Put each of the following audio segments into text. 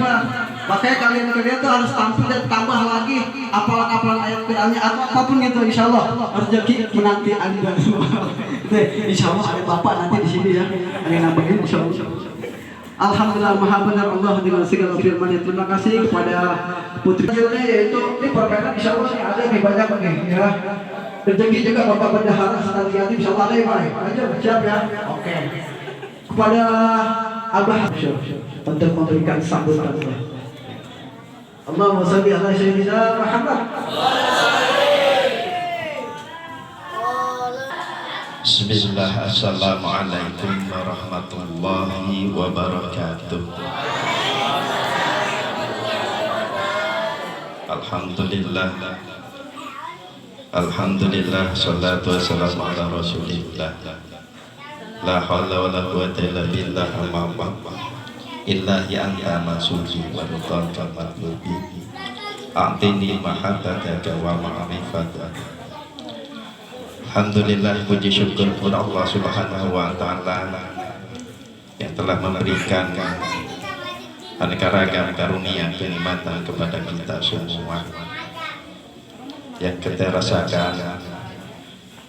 mah. Makanya kalian tuh harus tampil dan tambah lagi apalan ayat Qur'annya atau apapun gitu, insya Allah rezeki menanti Anda semua. Insya Allah ada bapak nanti di sini ya, ada yang nambahin insya Allah. Alhamdulillah maha benar Allah dengan segala firman-Nya. Terima kasih kepada putri yaitu ini permainan insya Allah ada lebih banyak nih ya. Rezeki juga Bapak Bendahara Sanatiati insya Allah ada yang lain. Aja siap ya. Oke. Kepada Abah untuk memberikan sambutan. Allahumma shalli ala sayyidina Muhammad. Bismillah, assalamualaikum warahmatullahi wabarakatuh. Alhamdulillah, alhamdulillah, salatu wassalamu ala rasulillah. La hawla wa la quwwata illa billah illahi anta masuji wa rukaka matlubi a'tini mahabbataka wa ma'rifataka. Alhamdulillah, puji syukur kepada Allah Subhanahu wa Ta'ala yang telah memberikan aneka ragam karunia kenikmatan kepada kita semua. Yang kita rasakan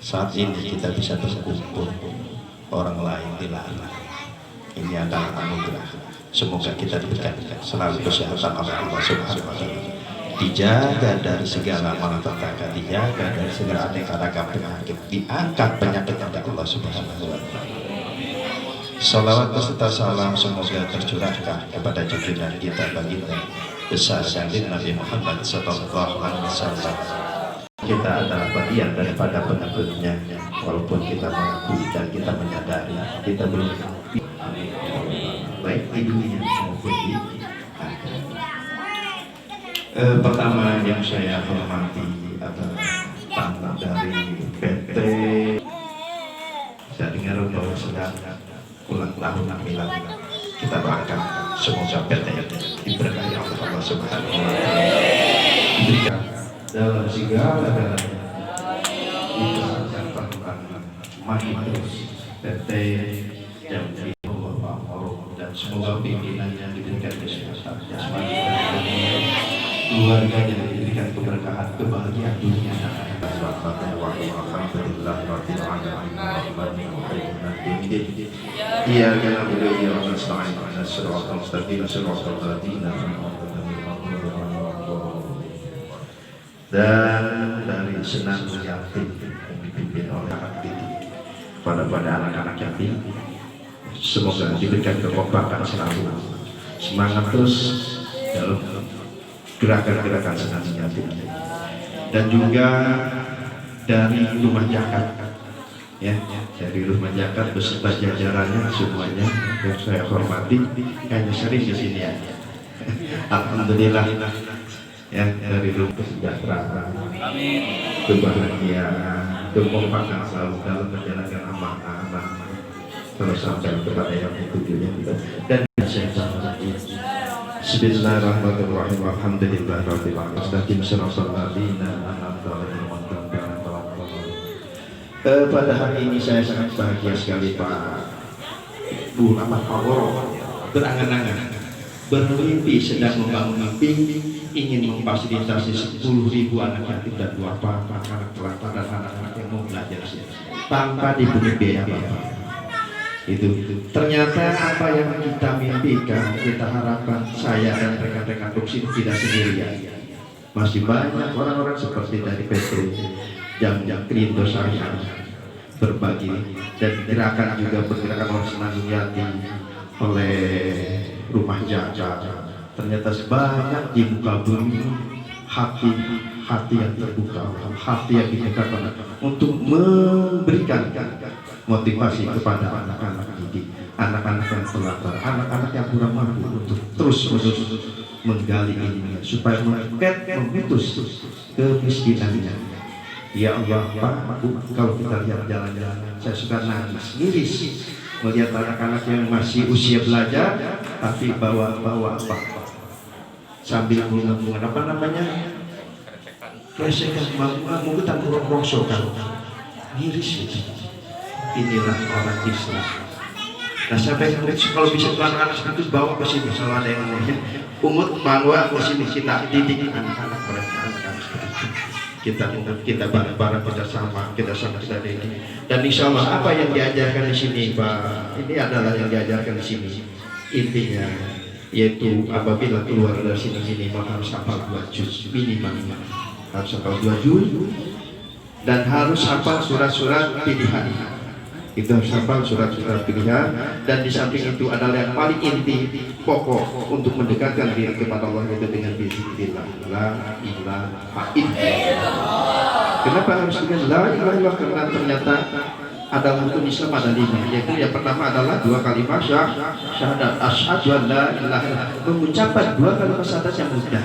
saat ini kita bisa berkumpul, orang lain dilarang. Ini adalah anugerah. Semoga kita diberikan selalu kesehatan oleh Allah Subhanahu wa Ta'ala, dijaga dari segala malapetaka, dijaga dari segala aneka ragam penyakit, diangkat penyakit dari Allah Subhanahu wa Ta'ala. Salawat beserta salam semoga tercurahkan kepada junjungan kita baginda besar Sayyidina Nabi Muhammad sallallahu alaihi wasallam. Kita adalah bagian daripada pengikutnya, walaupun kita mengakui dan kita menyadari kita belum baik di dunia maupun di akhirat. Pertama yang saya hormati adalah tamu dari PT. Saya dengar bahwa sedang ulang tahun Milan. Kita doakan semoga PT diberkahi Allah Subhanahu wa Ta'ala, diberikan dalam segala-galanya dibesarkan perkembangan maju terus PT yang dan semoga pimpinannya diberikan kesehatan jasmani dan rohani, keluarganya diberikan keberkahan, kebahagiaan dunia dan akhirat. Dan dari senang yatim yang dipimpin oleh hati pada anak-anak yatim, semoga diberikan kekompakan selalu, semangat terus dalam gerakan-gerakan senang yatim. Dan juga dari rumah zakat, ya, dari rumah zakat beserta jajarannya semuanya yang saya hormati, hanya sering di sini ya. Alhamdulillah, ya, dari rumah kesejahteraan, kebahagiaan, kekompakan selalu dalam menjalankan amanah terus sampai kepada yang tujuannya kita. Dan saya sampaikan Bismillahirrahmanirrahim. Alhamdulillahirabbil alamin. Pada hari ini saya sangat bahagia sekali Pak Bu Rahmat Paworo berangan-angan bermimpi sedang membangun mimpi ingin memfasilitasi 10.000 anak yatim dan duafa, anak telantar dan anak-anak yang mau belajar tanpa diberi biaya apa-apa. Itu ternyata apa yang kita mimpikan, kita harapkan, saya dan rekan-rekan Tuksi tidak sendirian. Masih banyak orang-orang seperti dari Petro yang Krindo saya berbagi, dan gerakan juga pergerakan orang senang yatim oleh rumah jaga. Ternyata sebanyak di muka bumi hati yang terbuka, hati yang didekatkan untuk memberikan motivasi kepada anak-anak didik, anak-anak yang telantar, anak-anak yang kurang mampu untuk terus-menerus menggali ilmunya supaya memutus kemiskinannya. Ya Allah Pak Bu, kalau kita lihat jalan-jalan saya suka nangis, miris melihat anak-anak yang masih usia belajar tapi bawa apa sambil bunga-bunga apa namanya kresekan mungkin tak rongsokan, miris itu. Inilah orang Islam. Nah saya pengen kalau bisa anak-anak itu bawa ke sini, kalau ada yang lain umut bahwa sini kita didik anak-anak mereka, kita bareng-bareng bersama, kita didik. Dan insya Allah apa yang diajarkan di sini Pak, ini adalah yang diajarkan di sini intinya, yaitu apabila keluar dari sini harus hafal 2 juz minimal, harus hafal 2 juz dan harus hafal surat-surat pilihan. Itu harus hafal surat-surat pilihan, dan di samping itu adalah yang paling inti pokok untuk mendekatkan diri kepada Allah itu dengan bizikrillah, la ilaha illallah. Kenapa harus dengan la ilaha illallah? Karena ternyata adalah rukun Islam ada 5, yaitu yang pertama adalah 2 kalimat syahadat, asyhadu an la ilaha illallah. Mengucapkan 2 kalimat syahadat yang mudah,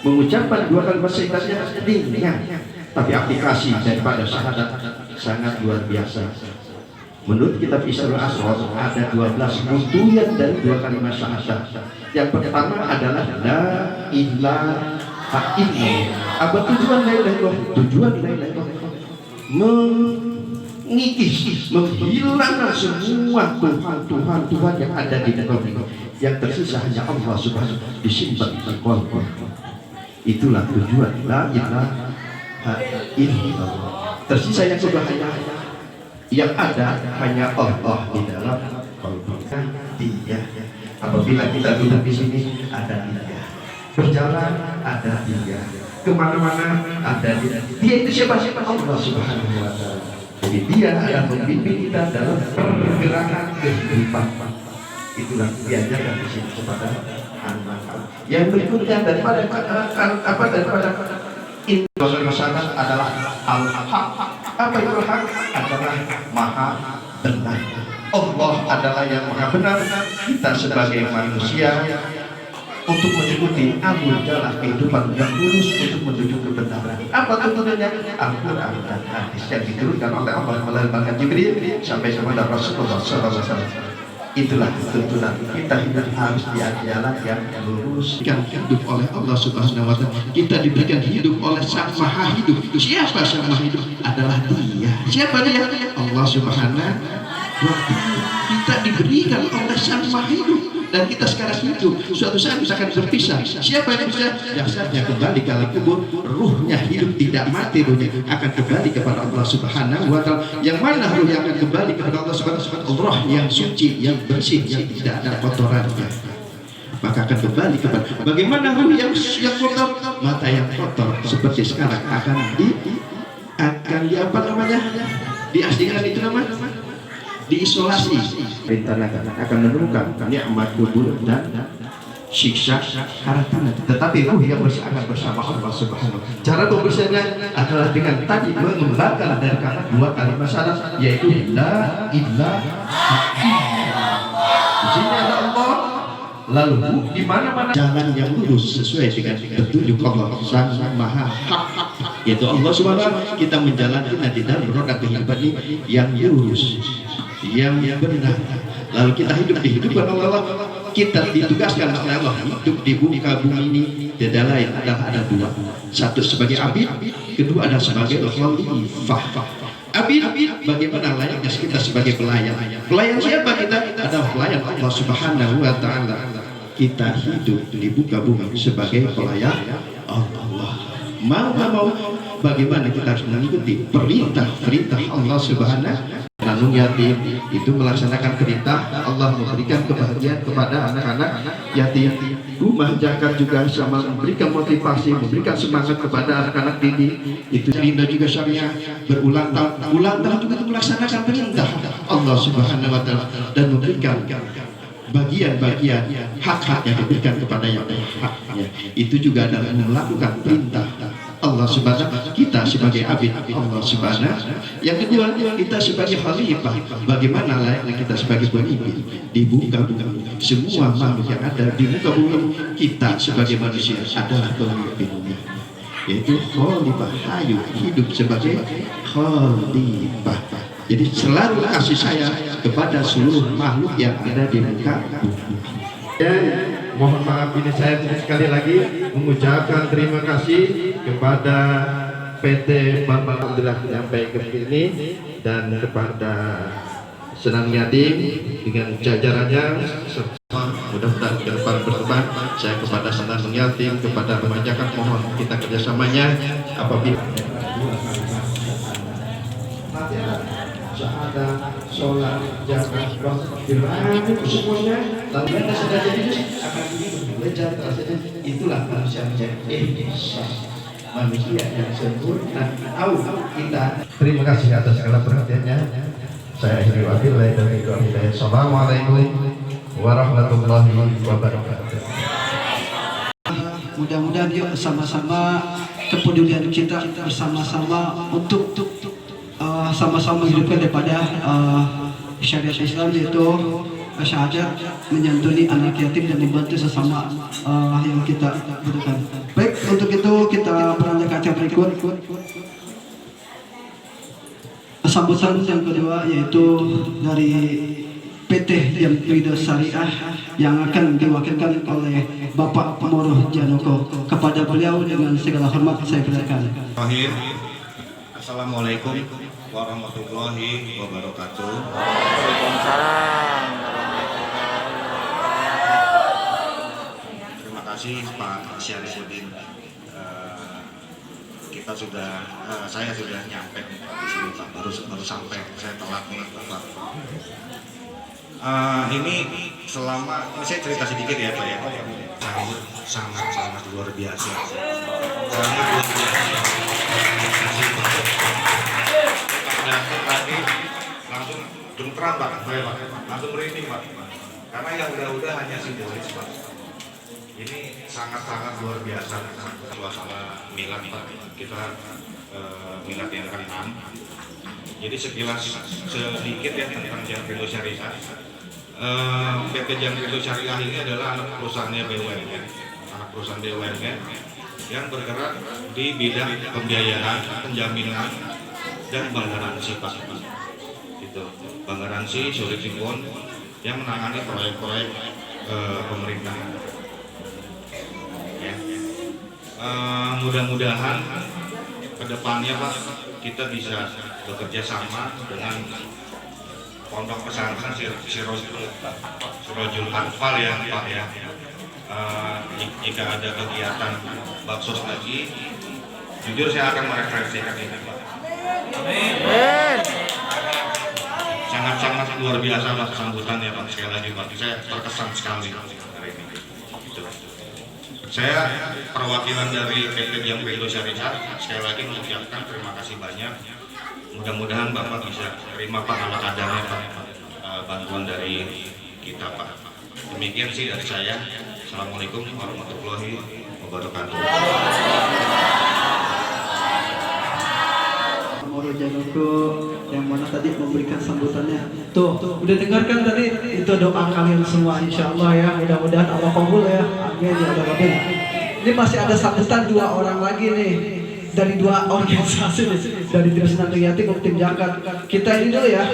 mengucapkan 2 kalimat syahadat yang ringan, tapi aplikasi daripada syahadat sangat luar biasa. Menurut kitab Isra Asrar ada 12 mutuyan dari 2 kalimat syahadat. Yang pertama adalah la ilaha illallah. Apa tujuan la ilaha illallah? Tujuan la ilaha illallah mengikis, menghilangkan semua Tuhan yang ada di dalam ini. Yang tersisa hanya Allah Subhanahu wa ta'ala, disimpan di qalbi. Itulah tujuan la ilaha illallah. Tersisa yang sudah hanya yang ada hanya Allah di dalam qalbi. Dia. Apabila kita duduk di sini ada Dia, berjalan ada Dia, kemana-mana ada Dia. Dia itu siapa? Allah Subhanahu wa ta'ala. Jadi Dia akan membimbing kita dalam pergerakan kehidupan. Itulah diajarkan di sini kepada anak-anak. Yang berikutnya daripada ini masalah adalah al-haq. Apa itu hak? Adalah maha benar. Allah adalah yang maha benar. Kita sebagai manusia untuk mengikuti alur jalan kehidupan yang lurus untuk menuju kebenaran. Apa tuntunannya? Al-Quran dan hadis yang diturunkan oleh Allah melalui malaikat Jibril sampai kepada Rasulullah SAW. Itulah tuntunan kita, hidup harus di jalan yang lurus. Hidup oleh Allah Subhanahu wa ta'ala. Kita diberikan hidup oleh Sang Maha Hidup. Siapa Sang Maha Hidup? Adalah Dia. Siapa Dia? Allah Subhanahu wa ta'ala. Kita diberikan oleh Sang Maha Hidup, dan kita sekarang hidup. Suatu saat bisa akan berpisah. Siapa yang bisa? Jasadnya kembali ke alam kubur, ruhnya hidup tidak mati, ruhnya akan kembali kepada Allah Subhanahu wa ta'ala. Yang mana ruh yang akan kembali kepada Allah Subhanahu wa ta'ala? Roh yang suci, yang bersih, yang tidak ada kotorannya, maka akan kembali kepada. Bagaimana ruh yang kotor? Mata yang kotor seperti sekarang akan di apa namanya? Diasingkan itu namanya diisolasi. Rencanakan akan menemukan nikmat kubur dan siksa karantina. Tetapi ruh yang akan bersama Allah Subhanahu. Cara pembersihnya adalah dengan tadi mengembangkan dari kata 2 kalimat syahadat, yaitu la ilaha illallah. Di sini ada Allah. Lalu di mana-mana jalan yang lurus sesuai dengan petunjuk Allah Sang Maha Hak, yaitu Allah Subhanahu. Kita menjalankan di dalam roda kehidupan ini yang lurus, yang benar. Lalu kita hidup di kehidupan Allah. Kita ditugaskan oleh Allah hidup di muka bumi ini. Tidak lain adalah ada 2. Satu sebagai abid, kedua adalah sebagai khalifah. Abid, bagaimana layaknya kita sebagai pelayan. Pelayan siapa kita? Adalah pelayan Allah Subhanahu wa ta'ala. Kita hidup di muka bumi sebagai pelayan Allah. Mau bagaimana kita harus mengikuti perintah Allah Subhanahu. Nanggung yatim itu melaksanakan perintah Allah, memberikan kebahagiaan kepada anak-anak yatim. Rumah zakat juga sama, memberikan motivasi, memberikan semangat kepada anak-anak didik. Itu Rinda juga syariah berulang tahun juga melaksanakan perintah Allah Subhanahu wa ta'ala dan memberikan bagian-bagian hak-hak yang diberikan kepada yang haknya. Itu juga adalah melakukan perintah Allah Subhanahu. Kita sebagai abid Allah Subhanahu. Yang kedua, kita sebagai khalifah. Bagaimana layaknya kita sebagai pemimpin di muka bumi. Semua makhluk yang ada di muka bumi, kita sebagai manusia adalah pemimpinnya, yaitu khalifah. Hayu hidup sebagai khalifah. Jadi selalu kasih sayang kepada seluruh makhluk yang ada di muka bumi. Mohon maaf ini saya sekali lagi mengucapkan terima kasih kepada PT Bambang Abdullah menyampaikan ini, dan kepada Senang Yatim dengan jajarannya mudah-mudahan ke depan berkembang. Saya kepada senang yatim, kepada kebijakan mohon kita kerjasamanya apabila syahadat, sholat, zakat, dirangkum semuanya, lalu kita sudah jadi akan belajar rasanya. Itulah manusia manusia yang sempurna. Tahu kita. Terima kasih atas segala perhatiannya. Saya akhiri wabillahi taufiq wal hidayah. Assalamualaikum warahmatullahi wabarakatuh. Mudah-mudahan yuk sama-sama kepedulian kita bersama-sama untuk sama-sama menghidupkan daripada syariat Islam, yaitu syahadat, menyantuni anak yatim dan membantu sesama yang kita butuhkan. Baik, untuk itu kita beralih ke acara berikut. Sambutan yang kedua yaitu dari PT Jam Ridho Syariah yang akan diwakilkan oleh Bapak Moroh Janoko. Kepada beliau dengan segala hormat saya persilakan. Assalamualaikum warahmatullahi wabarakatuh. Terima kasih Pak Syarifuddin. Saya sudah nyampe di sini Pak. Baru sampai, saya telat nih Pak. Ini saya cerita sedikit ya Pak ya. Sangat luar biasa. Tadi langsung gemeteran Pak, langsung merinding Pak. Karena yang udah hanya simbolis Pak. Ini sangat luar biasa suasana milad Pak. Kita milad yang ke-6. Jadi sekilas sedikit ya tentang Jam Ridho Syariah. PT Jam Ridho Syariah ini adalah anak perusahaannya BUMN, anak perusahaan BUMN yang bergerak di bidang pembiayaan, penjaminan, dan bank garansi Pak. Itu bank garansi Sulit Sinkon yang menangani proyek-proyek pemerintah. Ya. Mudah-mudahan kedepannya Pak kita bisa bekerja sama dengan pondok pesantren Sirojul Anfal ya Pak ya. Jika ada kegiatan baksos lagi, jujur saya akan merefleksikan ini Pak. Sangat luar biasa Pak sambutannya Pak. Sekali lagi Pak, saya terkesan sekali hari ini. Gitu. Saya perwakilan dari PT Jam Ridho Syariah sekali lagi mengucapkan terima kasih banyak. Mudah-mudahan Bapak bisa terima Pak ala kadarnya Pak, bantuan dari kita Pak. Demikian sih dari saya. Assalamualaikum warahmatullahi wabarakatuh. Moroh Janoko yang mana tadi memberikan sambutannya. Tuh, udah dengarkan tadi itu doa kalian semua, insya Allah ya. Mudah-mudahan Allah kabul ya. Amin ya Allah. Ini masih ada sambutan 2 orang lagi nih dari 2 organisasi nih, dari Tim Senang Yatim dan Tim Jakat. Kita ini dulu ya.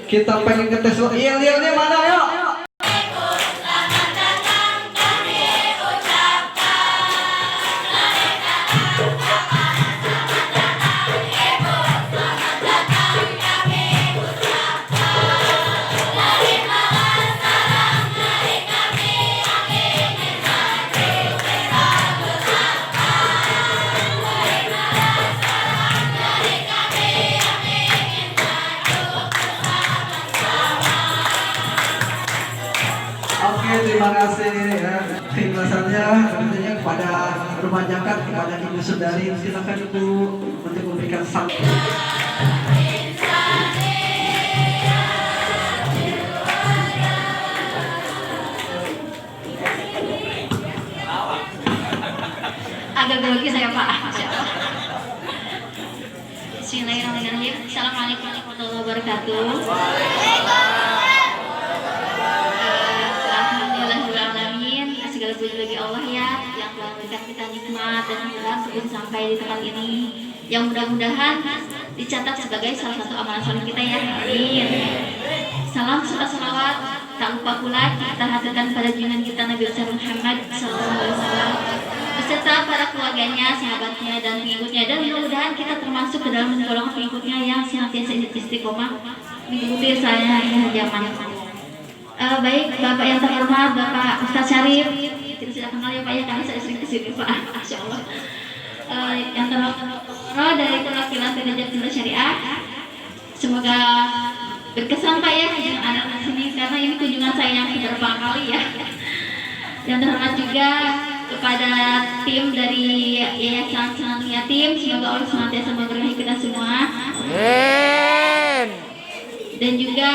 Kita pengen ngetes il-ilnya mana yuk? Terima kasih ya keikhlasannya tentunya kepada Rumah Jakat, kepada Ibu Sundari. Silakan Ibu untuk memberikan sambutan. Agak grogi saya Pak. Bismillahirrahmanirrahim. Assalamualaikum warahmatullahi wabarakatuh. Segala puji bagi Allah ya yang telah memberikan kita nikmat dan mudah sebelum sampai di tempat ini, yang mudah-mudahan dicatat sebagai salah satu amalan soleh kita ya. Amin. Salam serta salawat tak lupa pula kita haturkan pada junjungan kita Nabi besar Muhammad SAW beserta para keluarganya, sahabatnya dan pengikutnya, dan mudah-mudahan kita termasuk ke dalam golongan pengikutnya yang senantiasa istiqomah mengikuti saya zaman. Baik, Bapak yang terhormat, Bapak Ustaz Syarif, kita sudah kenal ya Pak ya, karena saya sering kesini Pak, Masya Allah. Yang terhormat dari perwakilan Penajam Cinta Syariah, semoga berkesan Pak ya dengan anak-anak sini, karena ini kunjungan saya yang beberapa kali ya. Yang terhormat juga kepada tim dari Yayasan Senandung Yatim, semoga Allah senantiasa memberkahi kita semua. Dan juga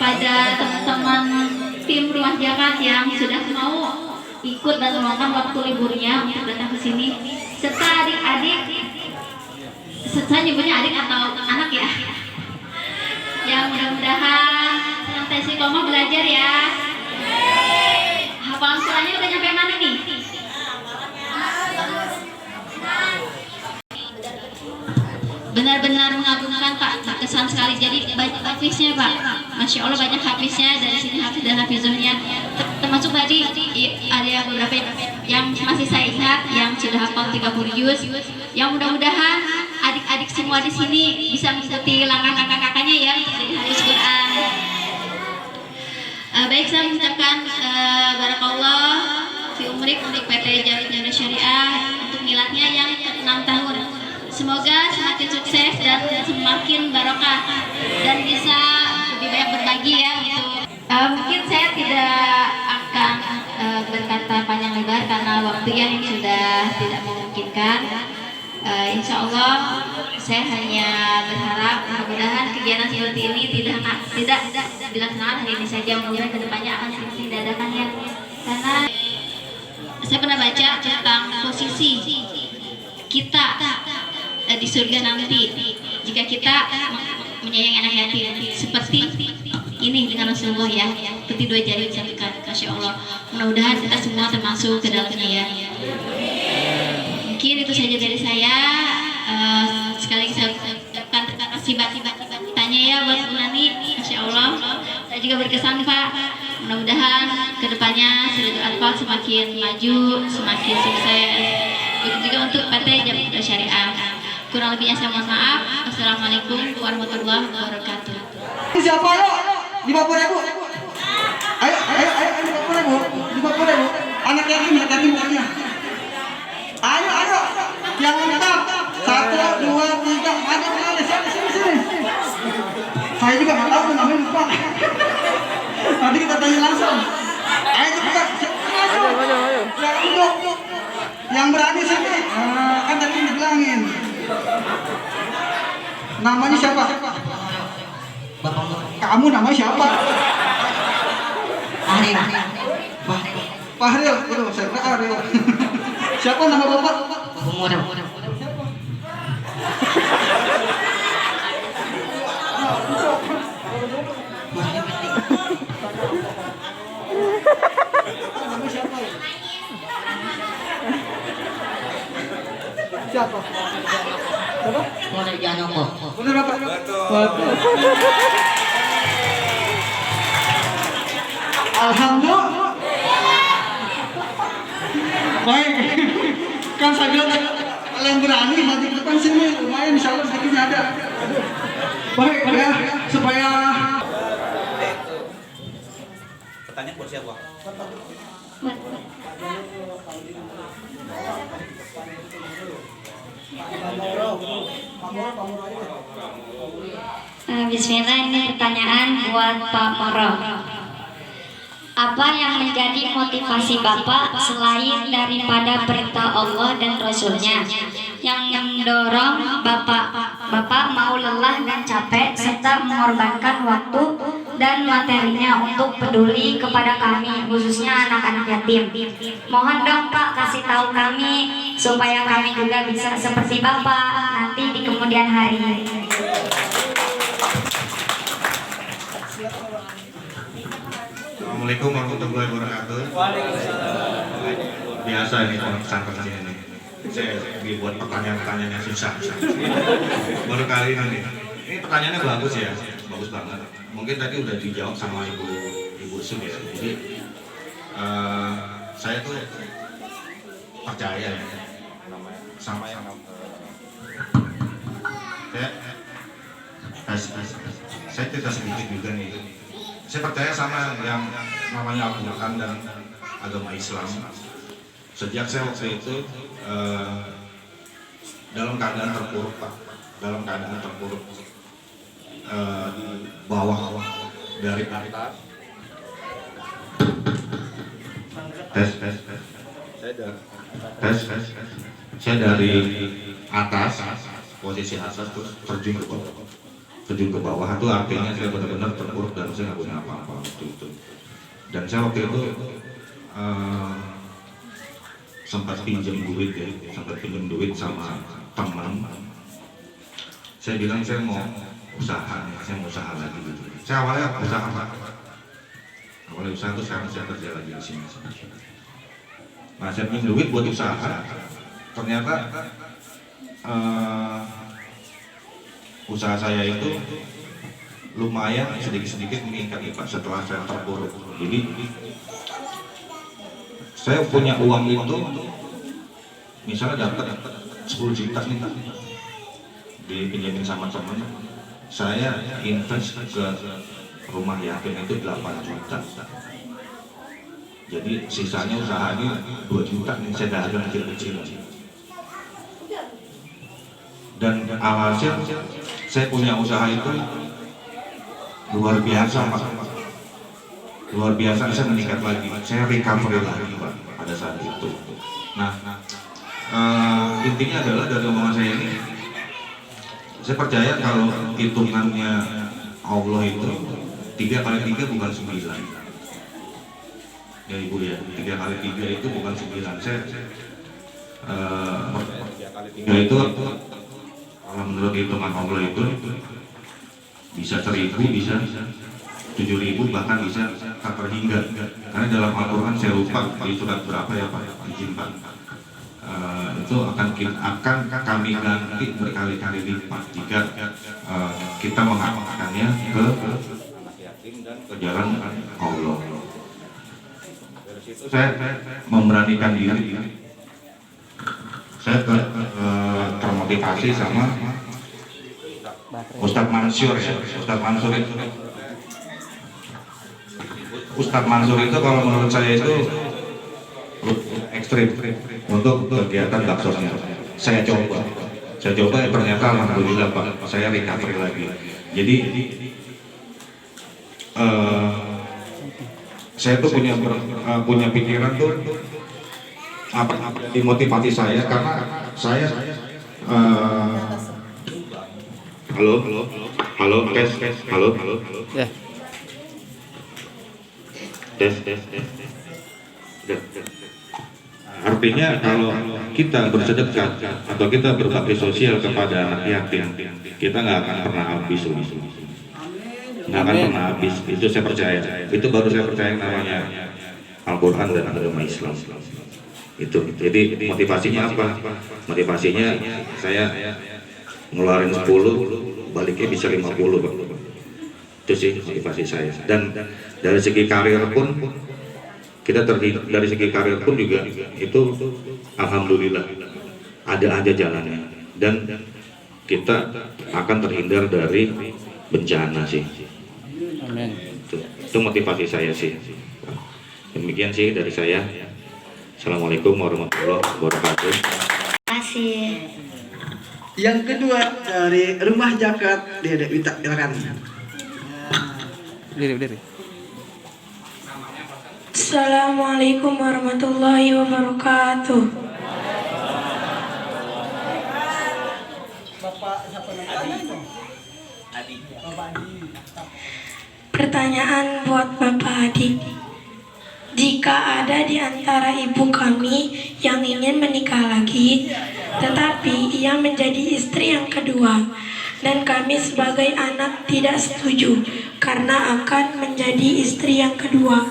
pada teman-teman tim Rumah Jakat yang sudah mau ikut dan meluangkan waktu liburnya untuk datang ke sini, serta adik-adik, saya nyebutnya adik atau anak ya, yang mudah-mudahan senantiasa istiqomah belajar ya. Hafalan surahnya udah nyampe mana nih? Benar-benar mengagumkan Pak, terkesan sekali. Jadi banyak hafiznya Pak, Masya Allah banyak hafiznya, dari sini hafiz dan hafizuhnya. Termasuk tadi ada beberapa yang masih saya ingat yang sudah hafal 30 juz. Yang mudah-mudahan adik-adik semua di sini bisa mengikuti langkah kakak-kakaknya ya jadi hafiz Quran. Baik, saya mengucapkan barakallah fi umrik untuk PT Jamiah Syariah untuk miladnya yang ke-6 tahun. Semoga semakin sukses dan semakin barokah dan bisa lebih banyak berbagi ya untuk mungkin saya tidak akan berkata panjang lebar karena waktu yang sudah tidak memungkinkan. Insya Allah saya hanya berharap mudah-mudahan kegiatan seperti ini tidak dilaksanakan hari ini saja, mudah-mudahan kedepannya akan sering diadakan ya, karena saya pernah baca tentang posisi kita di surga nanti jika kita menyayangi anak yatim seperti ini dengan Rasulullah ya, seperti dua jari disatukan. Masya Allah, mudah-mudahan kita semua termasuk ke dalamnya ya. Mungkin itu saja dari saya. Sekali lagi saya ucapkan terima kasih tanya ya buat Bu Nani. Masya Allah, saya juga berkesan Pak. Mudah-mudahan kedepannya Siratul Atfal semakin maju, semakin sukses. Begitu juga untuk PT Jamiah Syariah. Kurang lebihnya saya mohon maaf. Assalamualaikum warahmatullahi wabarakatuh. Siapa ayo? 50.000. Ayo 50.000. 50.000. Anak yatim bukannya. Ayo. Yang lengkap. 1, 2, 3. Ada. Sini. Saya juga nggak tahu namanya lupa. Nanti kita tanya langsung. Ayo cepat. Ayo. Yang berani sini. Kan tadi dibilangin. Namanya siapa? Kamu namanya siapa? Fahril. Waduh, saya kira Ariel. Siapa nama bapak? Siapa? Boleh jangan kok. Benar Bapak? Betul. Alhamdulillah. Baik. Kan saya bilang kalian berani maju ke depan sini, lumayan insya Allah sedikitnya ada. Baik ya, supaya Pertanyaan buat siapa? Bismillah, ini pertanyaan buat Pak Moro. Apa yang menjadi motivasi Bapak selain daripada perintah Allah dan Rasulnya yang mendorong Bapak mau lelah dan capek serta mengorbankan waktu dan materinya untuk peduli kepada kami, khususnya anak-anak yatim? Mohon dong Pak kasih tahu kami supaya kami juga bisa seperti Bapak nanti di kemudian hari. Assalamualaikum warahmatullahi wabarakatuh. Biasa nih kalau pesantren ini. Saya dibuat pertanyaan-pertanyaan yang susah. Baru kali ini. Ini pertanyaannya bagus ya, bagus banget. Mungkin tadi udah dijawab sama Ibu Sun ya. Jadi saya tuh percaya ya sama yang saya cerita sedikit juga nih. saya percaya sama yang namanya Al-Quran dan agama Islam. Sejak saya waktu itu dalam keadaan terpuruk Pak, dalam keadaan terpuruk di bawah dari atas. Saya dari atas, posisi atas terus terjun ke bawah. Terjun ke bawah itu artinya saya benar-benar terpuruk dan saya nggak punya apa-apa waktu itu. Dan saya waktu itu sempat pinjam duit sama teman. Saya bilang saya mau usaha lagi gitu. Saya awalnya usaha Pak. Awalnya usaha itu sekarang saya kerja lagi di sini. Nah, saya pinjam duit buat usaha. Ternyata usaha saya itu lumayan sedikit-sedikit meningkat Pak setelah saya terpuruk. Jadi saya punya uang itu misalnya dapat 10 juta nih dipinjemin sama teman, saya invest ke rumah yatim itu 8 juta. Jadi sisanya usahanya 2 juta nih saya dagang kecil-kecil. Dan alhasil saya punya usaha itu luar biasa Pak. Luar biasa, saya meningkat lagi, saya recovery lagi Pak pada saat itu. Nah, intinya adalah dari omongan saya ini, saya percaya kalau hitungannya Allah itu 3 kali 3 bukan 9. Ya Ibu ya, 3 kali 3 itu bukan 9. Saya 3 kali 3 itu kalau menurut hitungan Allah itu bisa 1000, bisa 7.000, bahkan bisa tak terhingga. Karena dalam Al-Quran saya lupa di surat berapa ya Pak, izin Pak, itu akan kami ganti berkali-kali lipat jika kita mengamalkannya ke yatim dan ke jalan Allah. Dari situ saya memberanikan diri. Saya termotivasi sama Ustadz Mansur ya. Ustadz Mansur itu kalau menurut saya itu ekstrim untuk kegiatan baksosnya. Saya coba ternyata alhamdulillah Pak, saya recovery lagi. Jadi saya tuh punya pikiran tuh apa dimotivasi saya karena saya halo ya. Artinya kalau kita bersedekah atau kita berbakti sosial kepada anak yatim, kita nggak akan pernah habis, nggak akan pernah habis. Itu saya percaya. Itu baru saya percaya namanya Al-Quran dan agama Islam. Itu. Jadi motivasinya apa? Motivasinya saya ngeluarin 10, baliknya bisa 50 Pak. Itu sih motivasi saya. Dan dari segi karir pun kita dari segi karir pun juga itu alhamdulillah ada aja jalannya dan kita akan terhindar dari bencana sih. Amin. Itu motivasi saya sih. Demikian sih dari saya. Assalamualaikum warahmatullahi wabarakatuh. Terima kasih. Yang kedua dari Rumah Jakat, Dede Wita, silakan. Diri. Assalamualaikum warahmatullahi wabarakatuh. Pertanyaan buat Bapak Adi. Jika ada di antara ibu kami yang ingin menikah lagi, tetapi ia menjadi istri yang kedua, dan kami sebagai anak tidak setuju karena akan menjadi istri yang kedua,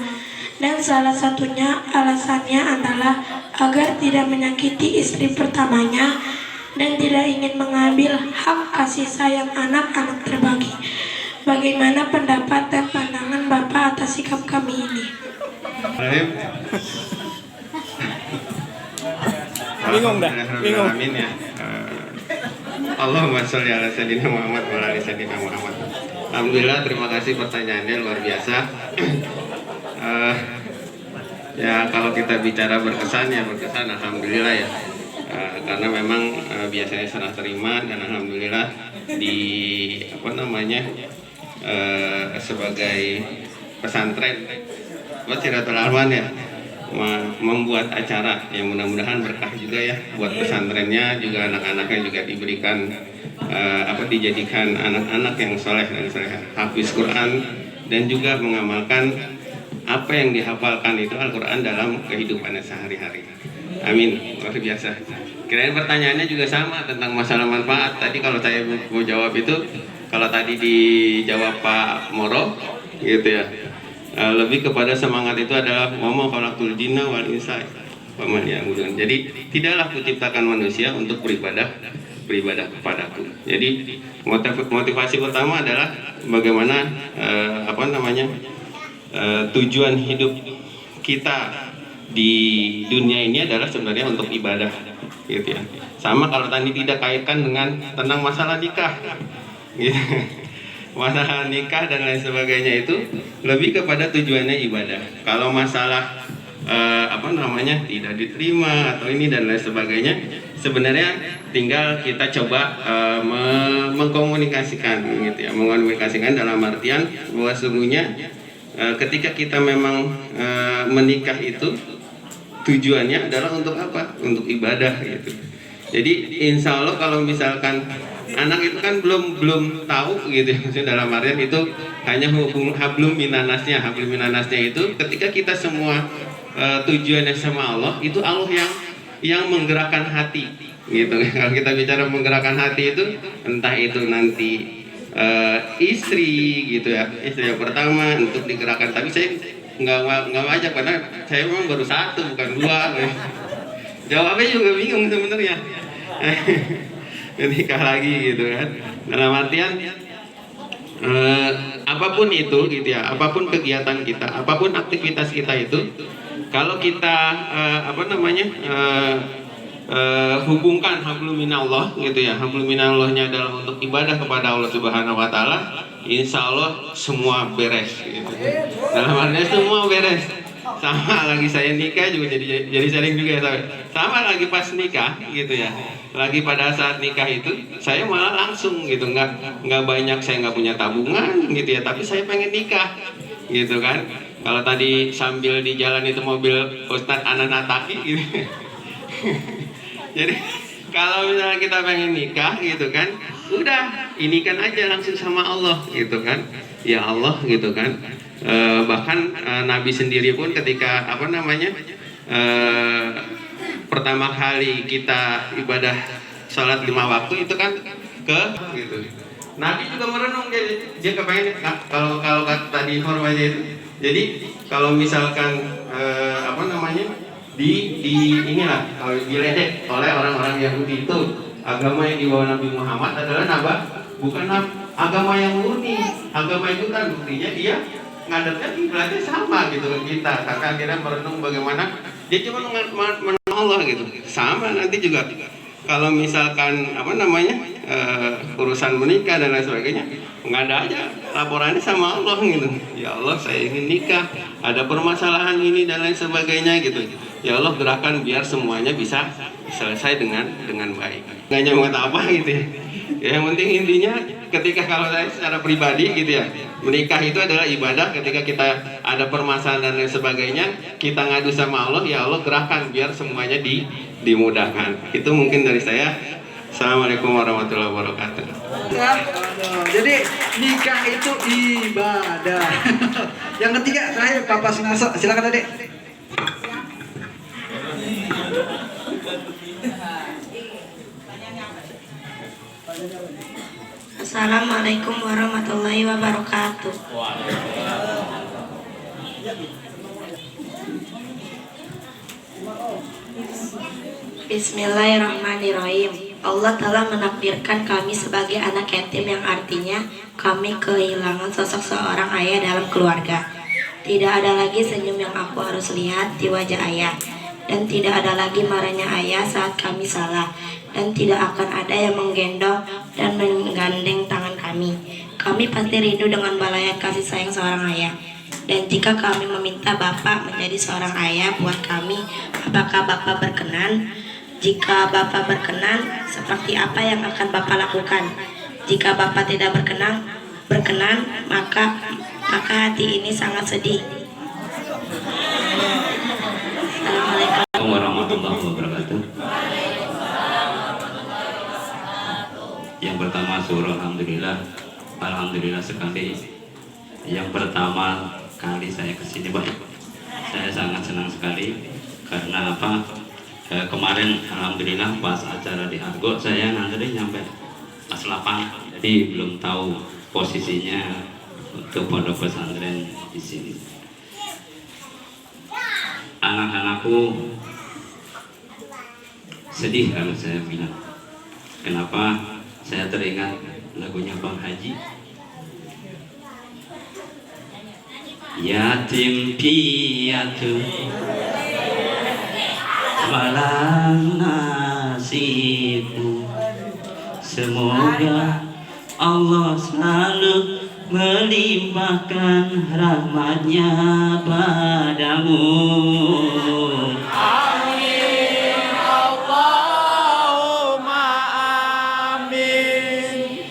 dan salah satunya alasannya adalah agar tidak menyakiti istri pertamanya dan tidak ingin mengambil hak kasih sayang anak-anak terbagi. Bagaimana pendapat dan pandangan Bapak atas sikap kami ini? Bingung dah. Amin ya. Allahumma sholli ala sayyidina Muhammad wa ala ali sayyidina Muhammad. Alhamdulillah, terima kasih pertanyaannya luar biasa. Ya kalau kita bicara berkesan ya berkesan, alhamdulillah ya. Karena memang biasanya serah terima dan alhamdulillah di sebagai pesantren buat Silaturahman ya membuat acara yang mudah-mudahan berkah juga ya buat pesantrennya, juga anak-anaknya juga diberikan dijadikan anak-anak yang soleh dan soleh, hafiz Quran dan juga mengamalkan apa yang dihafalkan itu Al-Quran dalam kehidupannya sehari-hari. Amin, luar biasa. Kirain pertanyaannya juga sama tentang masalah manfaat. Tadi kalau saya mau jawab itu, kalau tadi dijawab Pak Moro gitu ya, lebih kepada semangat itu adalah wama khalaqtul jinna wal insa wa ma liya'budun. Jadi tidaklah kuciptakan manusia untuk beribadah kepadaku. Jadi motivasi pertama adalah bagaimana tujuan hidup kita di dunia ini adalah sebenarnya untuk ibadah gitu ya. Sama kalau tadi tidak kaitkan dengan tentang masalah nikah gitu. Masalah nikah dan lain sebagainya itu lebih kepada tujuannya ibadah. Kalau masalah tidak diterima atau ini dan lain sebagainya, sebenarnya tinggal kita coba mengkomunikasikan gitu ya, mengkomunikasikan dalam artian bahwa sesungguhnya ketika kita memang menikah itu tujuannya adalah untuk apa? Untuk ibadah gitu. Jadi insya Allah kalau misalkan anak itu kan belum tahu gitu ya, dalam artian itu hanya hablum minanasnya itu ketika kita semua tujuannya sama Allah, itu Allah yang menggerakkan hati gitu. Kalau kita bicara menggerakkan hati itu entah itu nanti istri gitu ya, istri yang pertama untuk digerakkan, tapi saya nggak ngajak karena saya memang baru satu bukan dua. Jawabnya juga bingung sebenarnya. Nikah lagi gitu kan, dalam artian apapun itu gitu ya, apapun kegiatan kita, apapun aktivitas kita itu, kalau kita hubungkan hablum minallah gitu ya, hablum minallahnya adalah untuk ibadah kepada Allah Subhanahu wa taala, insya Allah semua beres gitu. Dalam artinya semua beres. Sama lagi saya nikah juga jadi sering juga sama lagi pas nikah gitu ya, lagi pada saat nikah itu saya malah langsung gitu, nggak banyak, saya nggak punya tabungan gitu ya, tapi saya pengen nikah gitu kan. Kalau tadi sambil di jalan itu mobil Ustadz Ananataki gitu. Jadi kalau misalnya kita pengen nikah gitu kan, udah inikan aja langsung sama Allah gitu kan, ya Allah gitu kan. Bahkan Nabi sendiri pun ketika pertama kali kita ibadah sholat 5 waktu itu kan gitu. Nabi juga merenung, dia kepengen kalau tadi informasi itu. Jadi kalau misalkan inilah kalau diledek oleh orang-orang Yahudi itu, agama yang dibawa Nabi Muhammad adalah bukan agama yang murni. Agama itu kan buktinya dia ngadepnya kiblatnya sama gitu kan kita. Kakak akhirnya merenung bagaimana dia cuma mengenal Allah gitu. Sama nanti juga kalau misalkan urusan menikah dan lain sebagainya, nggak ada aja laporannya sama Allah gitu. Ya Allah, saya ingin nikah, ada permasalahan ini dan lain sebagainya gitu. Ya Allah, gerakan biar semuanya bisa selesai dengan baik. Nggak nyamuk apa gitu ya. Yang penting intinya ketika kalau saya secara pribadi gitu ya, menikah itu adalah ibadah. Ketika kita ada permasalahan dan lain sebagainya, kita ngadu sama Allah, ya Allah gerakan biar semuanya dimudahkan. Itu mungkin dari saya. Assalamualaikum warahmatullahi wabarakatuh. Jadi nikah itu ibadah. Yang ketiga terakhir Papa Sinaso, silakan Adik. Assalamualaikum warahmatullahi wabarakatuh. Bismillahirrahmanirrahim. Allah telah menakdirkan kami sebagai anak yatim, yang artinya kami kehilangan sosok seorang ayah dalam keluarga. Tidak ada lagi senyum yang aku harus lihat di wajah ayah, dan tidak ada lagi marahnya ayah saat kami salah, dan tidak akan ada yang menggendong dan menggandeng tangan kami. kami pasti rindu dengan balayan kasih sayang seorang ayah. Dan jika kami meminta Bapak menjadi seorang ayah buat kami, apakah Bapak berkenan? Jika Bapak berkenan, seperti apa yang akan Bapak lakukan? Jika Bapak tidak berkenan, maka hati ini sangat sedih. Assalamualaikum warahmatullahi wabarakatuh. Yang pertama surah Alhamdulillah sekali. Yang pertama kali saya kesini Pak, saya sangat senang sekali. Karena apa? Kemarin Alhamdulillah pas acara di Argo saya ngantri nyampe pas lapangan, jadi belum tahu posisinya untuk pondok pesantren di sini. Anak-anakku sedih kalau saya bilang. Kenapa? Saya teringat lagunya Bang Haji. Yatim piatu malang nasibmu, semoga Allah selalu melimpahkan rahmatnya padamu. Amin Allahumma amin.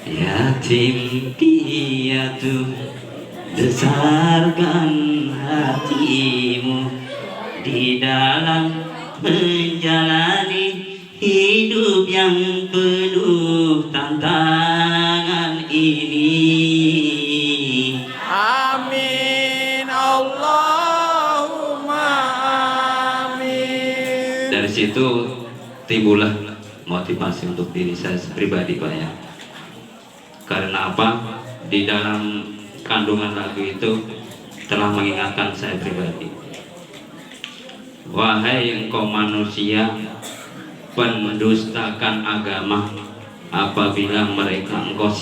Yatim piatu, besarkan hatimu di dalam menjalani hidup yang penuh tantangan ini. Amin Allahumma amin. Dari situ timbullah motivasi untuk diri saya pribadi Pak ya. Karena apa? Di dalam kandungan lagu itu telah mengingatkan saya pribadi. Wahai engkau manusia, pendustakan agama apabila mereka engkau